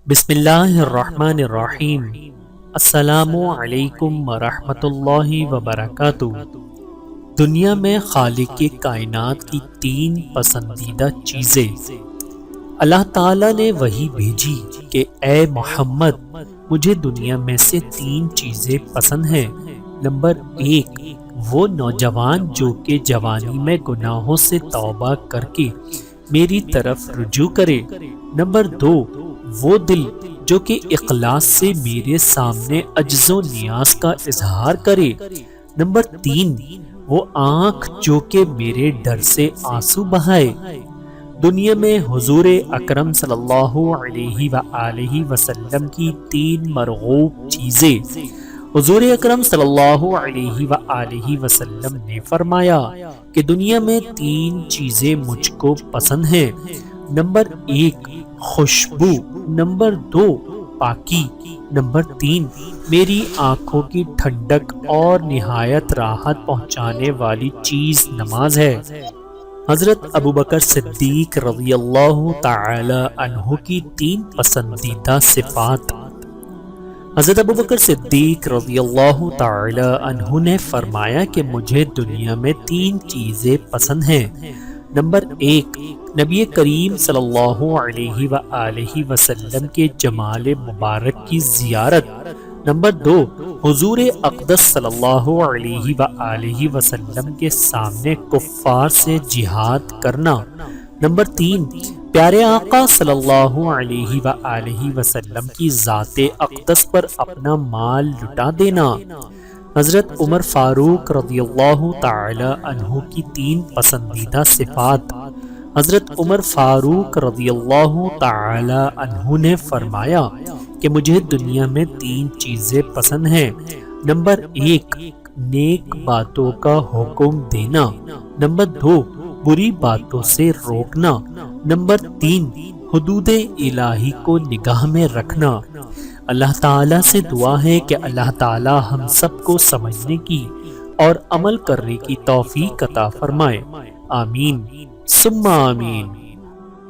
بسم اللہ الرحمن الرحیم۔ السلام علیکم ورحمۃ اللہ وبرکاتہ۔ دنیا میں خالق کائنات کی 3 پسندیدہ چیزیں۔ اللہ تعالیٰ نے وحی بھیجی کہ اے محمد، مجھے دنیا میں سے 3 چیزیں پسند ہیں۔ نمبر 1، وہ نوجوان جو کہ جوانی میں گناہوں سے توبہ کر کے میری طرف رجوع کرے۔ نمبر 2، وہ دل جو کہ اخلاص سے میرے سامنے عجز و نیاز کا اظہار کرے۔ نمبر 3، وہ آنکھ جو کہ میرے ڈر سے آنسو بہائے۔ دنیا میں حضور اکرم صلی اللہ علیہ وآلہ وسلم کی 3 مرغوب چیزیں۔ حضور اکرم صلی اللہ علیہ وآلہ وسلم نے فرمایا کہ دنیا میں 3 چیزیں مجھ کو پسند ہیں۔ نمبر 1، خوشبو۔ نمبر 2، پاکی۔ نمبر 3، میری آنکھوں کی ٹھنڈک اور نہایت راحت پہنچانے والی چیز نماز ہے۔ حضرت ابوبکر صدیق رضی اللہ تعالی عنہ کی 3 پسندیدہ صفات۔ حضرت ابوبکر صدیق رضی اللہ تعالی عنہ نے فرمایا کہ مجھے دنیا میں 3 چیزیں پسند ہیں۔ نمبر 1، نبی کریم صلی اللہ علیہ وآلہ وسلم کے جمال مبارک کی زیارت۔ نمبر 2، حضور اقدس صلی اللہ علیہ وآلہ وسلم کے سامنے کفار سے جہاد کرنا۔ نمبر 3، پیارے آقا صلی اللہ علیہ وآلہ وسلم کی ذات اقدس پر اپنا مال لٹا دینا۔ حضرت عمر فاروق رضی اللہ تعالی عنہ کی 3 پسندیدہ صفات۔ حضرت عمر فاروق رضی اللہ تعالی عنہ نے فرمایا کہ مجھے دنیا میں 3 چیزیں پسند ہیں۔ نمبر 1، نیک باتوں کا حکم دینا۔ نمبر 2، بری باتوں سے روکنا۔ نمبر 3، حدود الہی کو نگاہ میں رکھنا۔ اللہ تعالیٰ سے دعا ہے کہ اللہ تعالیٰ ہم سب کو سمجھنے کی اور عمل کرنے کی توفیق عطا فرمائے۔ آمین ثم آمین۔